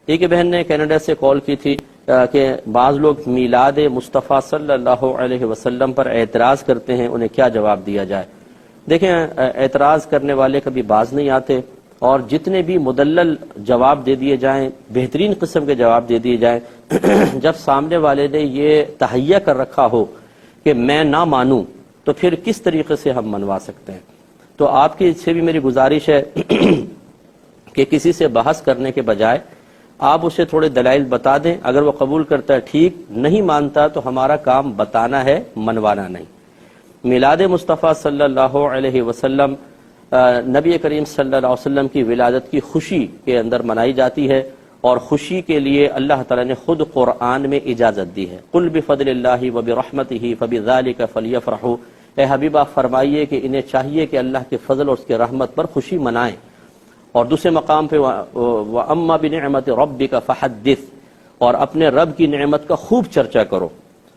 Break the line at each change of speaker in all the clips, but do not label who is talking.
ایک بہن نے کینیڈا سے کال کی تھی کہ بعض لوگ میلاد مصطفیٰ صلی اللہ علیہ وسلم پر اعتراض کرتے ہیں، انہیں کیا جواب دیا جائے؟ دیکھیں، اعتراض کرنے والے کبھی باز نہیں آتے، اور جتنے بھی مدلل جواب دے دیے جائیں، بہترین قسم کے جواب دے دیے جائیں، جب سامنے والے نے یہ تہیہ کر رکھا ہو کہ میں نہ مانوں، تو پھر کس طریقے سے ہم منوا سکتے ہیں؟ تو آپ کی سے بھی میری گزارش ہے کہ کسی سے بحث کرنے کے بجائے آپ اسے تھوڑے دلائل بتا دیں، اگر وہ قبول کرتا ہے ٹھیک، نہیں مانتا تو ہمارا کام بتانا ہے، منوانا نہیں۔ میلاد مصطفیٰ صلی اللہ علیہ وسلم نبی کریم صلی اللہ علیہ وسلم کی ولادت کی خوشی کے اندر منائی جاتی ہے، اور خوشی کے لیے اللہ تعالیٰ نے خود قرآن میں اجازت دی ہے۔ قل بفضل اللہ وبرحمتہ فبذلک فلیفرحوا، اے حبیبہ فرمائیے کہ انہیں چاہیے کہ اللہ کے فضل اور اس کے رحمت پر خوشی منائیں۔ اور دوسرے مقام پہ وَأَمَّا بِنِعْمَةِ رَبِّكَ فَحَدِّثْ، اور اپنے رب کی نعمت کا خوب چرچا کرو۔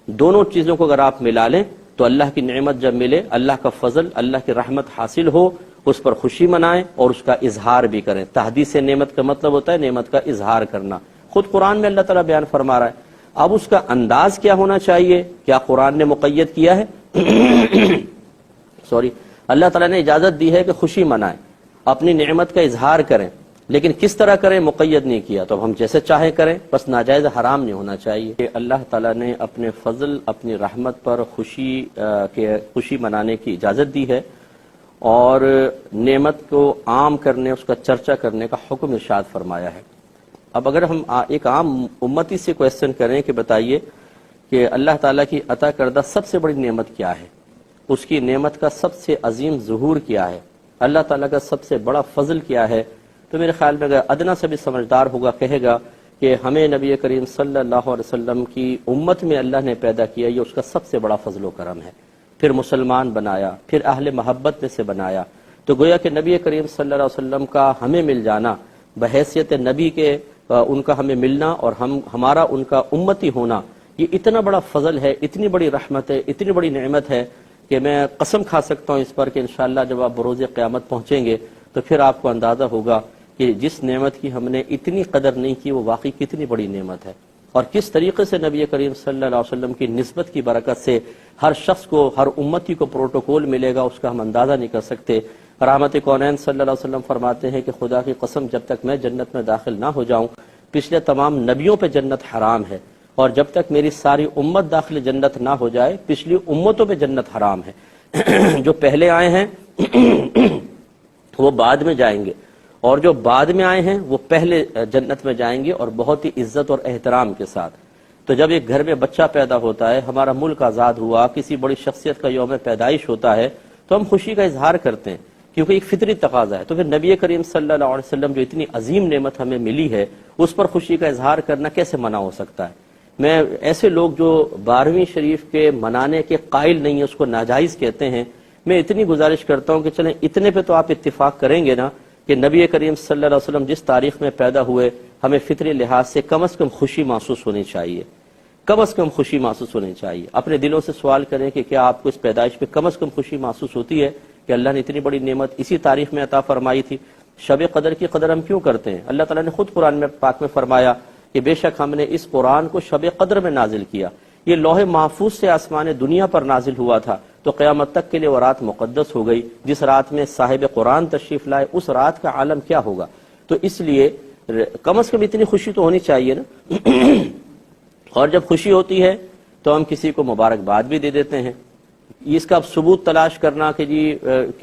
دونوں چیزوں کو اگر آپ ملا لیں تو اللہ کی نعمت جب ملے، اللہ کا فضل، اللہ کی رحمت حاصل ہو، اس پر خوشی منائیں اور اس کا اظہار بھی کریں۔ تحدیث نعمت کا مطلب ہوتا ہے نعمت کا اظہار کرنا۔ خود قرآن میں اللہ تعالیٰ بیان فرما رہا ہے۔ اب اس کا انداز کیا ہونا چاہیے؟ کیا قرآن نے مقید کیا ہے؟ اللہ تعالیٰ نے اجازت دی ہے کہ خوشی منائیں، اپنی نعمت کا اظہار کریں، لیکن کس طرح کریں مقید نہیں کیا، تو ہم جیسے چاہیں کریں، بس ناجائز حرام نہیں ہونا چاہیے۔ کہ اللہ تعالیٰ نے اپنے فضل، اپنی رحمت پر خوشی منانے کی اجازت دی ہے، اور نعمت کو عام کرنے، اس کا چرچا کرنے کا حکم ارشاد فرمایا ہے۔ اب اگر ہم ایک عام امتی سے کویسچن کریں کہ بتائیے کہ اللہ تعالیٰ کی عطا کردہ سب سے بڑی نعمت کیا ہے، اس کی نعمت کا سب سے عظیم ظہور کیا ہے، اللہ تعالیٰ کا سب سے بڑا فضل کیا ہے، تو میرے خیال میں اگر ادنا سے بھی سمجھدار ہوگا کہے گا کہ ہمیں نبی کریم صلی اللہ علیہ وسلم کی امت میں اللہ نے پیدا کیا، یہ اس کا سب سے بڑا فضل و کرم ہے، پھر مسلمان بنایا، پھر اہل محبت میں سے بنایا۔ تو گویا کہ نبی کریم صلی اللہ علیہ وسلم کا ہمیں مل جانا، بحیثیت نبی کے ان کا ہمیں ملنا، اور ہمارا ان کا امتی ہونا، یہ اتنا بڑا فضل ہے، اتنی بڑی رحمت ہے، اتنی بڑی نعمت ہے کہ میں قسم کھا سکتا ہوں اس پر کہ انشاءاللہ جب آپ بروز قیامت پہنچیں گے تو پھر آپ کو اندازہ ہوگا کہ جس نعمت کی ہم نے اتنی قدر نہیں کی وہ واقعی کتنی بڑی نعمت ہے، اور کس طریقے سے نبی کریم صلی اللہ علیہ وسلم کی نسبت کی برکت سے ہر شخص کو، ہر امتی کو پروٹوکول ملے گا، اس کا ہم اندازہ نہیں کر سکتے۔ رحمت کونین صلی اللہ علیہ وسلم فرماتے ہیں کہ خدا کی قسم جب تک میں جنت میں داخل نہ ہو جاؤں، پچھلے تمام نبیوں پہ جنت حرام ہے، اور جب تک میری ساری امت داخل جنت نہ ہو جائے پچھلی امتوں پہ جنت حرام ہے۔ جو پہلے آئے ہیں وہ بعد میں جائیں گے، اور جو بعد میں آئے ہیں وہ پہلے جنت میں جائیں گے، اور بہت ہی عزت اور احترام کے ساتھ۔ تو جب ایک گھر میں بچہ پیدا ہوتا ہے، ہمارا ملک آزاد ہوا، کسی بڑی شخصیت کا یوم پیدائش ہوتا ہے، تو ہم خوشی کا اظہار کرتے ہیں، کیونکہ ایک فطری تقاضا ہے۔ تو پھر نبی کریم صلی اللہ علیہ وسلم جو اتنی عظیم نعمت ہمیں ملی ہے، اس پر خوشی کا اظہار کرنا کیسے منع ہو سکتا ہے؟ میں ایسے لوگ جو 12ویں شریف کے منانے کے قائل نہیں ہیں، اس کو ناجائز کہتے ہیں، میں اتنی گزارش کرتا ہوں کہ چلیں اتنے پہ تو آپ اتفاق کریں گے نا کہ نبی کریم صلی اللہ علیہ وسلم جس تاریخ میں پیدا ہوئے، ہمیں فطری لحاظ سے کم از کم خوشی محسوس ہونی چاہیے، کم از کم خوشی محسوس ہونی چاہیے۔ اپنے دلوں سے سوال کریں کہ کیا آپ کو اس پیدائش پہ کم از کم خوشی محسوس ہوتی ہے کہ اللہ نے اتنی بڑی نعمت اسی تاریخ میں عطا فرمائی تھی؟ شب قدر کی قدر ہم کیوں کرتے ہیں؟ اللہ تعالیٰ نے خود قرآن میں پاک میں فرمایا کہ بے شک ہم نے اس قرآن کو شب قدر میں نازل کیا، یہ لوح محفوظ سے آسمان دنیا پر نازل ہوا تھا، تو قیامت تک کے لیے وہ رات مقدس ہو گئی۔ جس رات میں صاحب قرآن تشریف لائے اس رات کا عالم کیا ہوگا؟ تو اس لیے کم از کم اتنی خوشی تو ہونی چاہیے نا۔ اور جب خوشی ہوتی ہے تو ہم کسی کو مبارکباد بھی دے دیتے ہیں۔ اس کا اب ثبوت تلاش کرنا کہ جی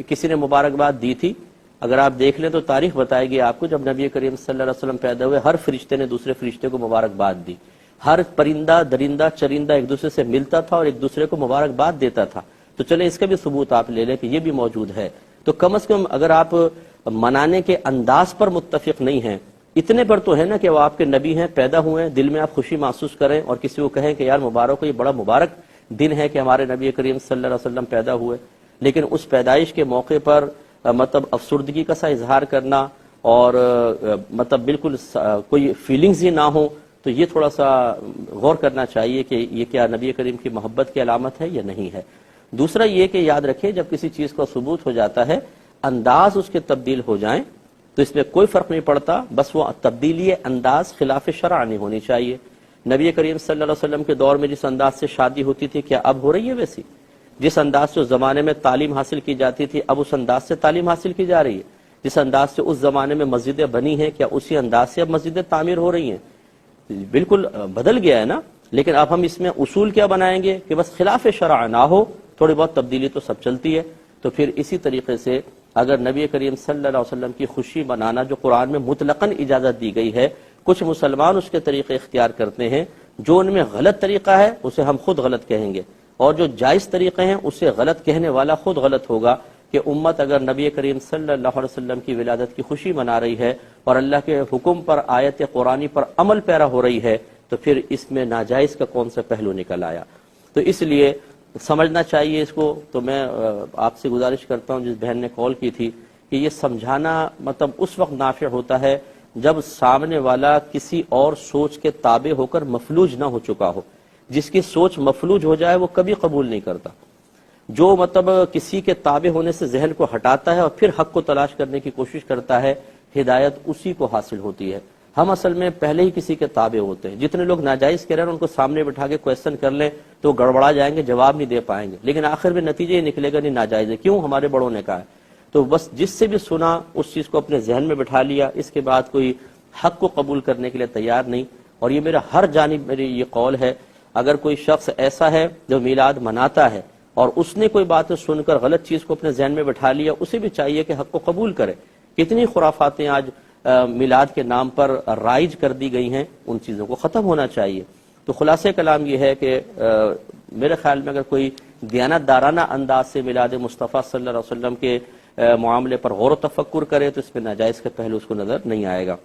کسی نے مبارکباد دی تھی، اگر آپ دیکھ لیں تو تاریخ بتائے گی آپ کو، جب نبی کریم صلی اللہ علیہ وسلم پیدا ہوئے ہر فرشتے نے دوسرے فرشتے کو مبارکباد دی، ہر پرندہ درندہ چرندہ ایک دوسرے سے ملتا تھا اور ایک دوسرے کو مبارکباد دیتا تھا۔ تو چلیں اس کا بھی ثبوت آپ لے لیں کہ یہ بھی موجود ہے۔ تو کم از کم اگر آپ منانے کے انداز پر متفق نہیں ہیں، اتنے پر تو ہے نا کہ وہ آپ کے نبی ہیں، پیدا ہوئے ہیں، دل میں آپ خوشی محسوس کریں اور کسی کو کہیں کہ یار مبارک ہو، یہ بڑا مبارک دن ہے کہ ہمارے نبی کریم صلی اللہ علیہ وسلم پیدا ہوئے۔ لیکن اس پیدائش کے موقع پر مطلب افسردگی کا سا اظہار کرنا اور مطلب بالکل کوئی فیلنگز ہی نہ ہو، تو یہ تھوڑا سا غور کرنا چاہیے کہ یہ کیا نبی کریم کی محبت کی علامت ہے یا نہیں ہے۔ دوسرا یہ کہ یاد رکھیں جب کسی چیز کا ثبوت ہو جاتا ہے، انداز اس کے تبدیل ہو جائیں تو اس میں کوئی فرق نہیں پڑتا، بس وہ تبدیلی انداز خلاف شرع نہیں ہونی چاہیے۔ نبی کریم صلی اللہ علیہ وسلم کے دور میں جس انداز سے شادی ہوتی تھی کیا اب ہو رہی ہے ویسی؟ جس انداز سے اس زمانے میں تعلیم حاصل کی جاتی تھی اب اس انداز سے تعلیم حاصل کی جا رہی ہے؟ جس انداز سے اس زمانے میں مسجدیں بنی ہیں کیا اسی انداز سے اب مسجدیں تعمیر ہو رہی ہیں؟ بالکل بدل گیا ہے نا۔ لیکن اب ہم اس میں اصول کیا بنائیں گے کہ بس خلاف شرع نہ ہو، تھوڑی بہت تبدیلی تو سب چلتی ہے۔ تو پھر اسی طریقے سے اگر نبی کریم صلی اللہ علیہ وسلم کی خوشی منانا جو قرآن میں مطلقاً اجازت دی گئی ہے، کچھ مسلمان اس کے طریقے اختیار کرتے ہیں، جو ان میں غلط طریقہ ہے اسے ہم خود غلط کہیں گے، اور جو جائز طریقے ہیں اسے غلط کہنے والا خود غلط ہوگا۔ کہ امت اگر نبی کریم صلی اللہ علیہ وسلم کی ولادت کی خوشی منا رہی ہے اور اللہ کے حکم پر، آیت قرآنی پر عمل پیرا ہو رہی ہے، تو پھر اس میں ناجائز کا کون سا پہلو نکل آیا؟ تو اس لیے سمجھنا چاہیے اس کو۔ تو میں آپ سے گزارش کرتا ہوں، جس بہن نے کال کی تھی، کہ یہ سمجھانا مطلب اس وقت نافع ہوتا ہے جب سامنے والا کسی اور سوچ کے تابع ہو کر مفلوج نہ ہو چکا ہو۔ جس کی سوچ مفلوج ہو جائے وہ کبھی قبول نہیں کرتا۔ جو مطلب کسی کے تابع ہونے سے ذہن کو ہٹاتا ہے اور پھر حق کو تلاش کرنے کی کوشش کرتا ہے، ہدایت اسی کو حاصل ہوتی ہے۔ ہم اصل میں پہلے ہی کسی کے تابع ہوتے ہیں۔ جتنے لوگ ناجائز کہہ رہے ہیں ان کو سامنے بٹھا کے کویسچن کر لیں تو گڑبڑا جائیں گے، جواب نہیں دے پائیں گے، لیکن آخر میں نتیجہ یہ نکلے گا نہیں ناجائز ہے، کیوں؟ ہمارے بڑوں نے کہا ہے۔ تو بس جس سے بھی سنا اس چیز کو اپنے ذہن میں بٹھا لیا، اس کے بعد کوئی حق کو قبول کرنے کے لیے تیار نہیں۔ اور یہ میرا ہر جانب میری یہ قول ہے، اگر کوئی شخص ایسا ہے جو میلاد مناتا ہے اور اس نے کوئی بات سن کر غلط چیز کو اپنے ذہن میں بٹھا لیا، اسے بھی چاہیے کہ حق کو قبول کرے۔ کتنی خرافاتیں آج میلاد کے نام پر رائج کر دی گئی ہیں، ان چیزوں کو ختم ہونا چاہیے۔ تو خلاصہ کلام یہ ہے کہ میرے خیال میں اگر کوئی دیانتدارانہ انداز سے میلاد مصطفیٰ صلی اللہ علیہ وسلم کے معاملے پر غور و تفکر کرے تو اس میں ناجائز کا پہلو اس کو نظر نہیں آئے گا۔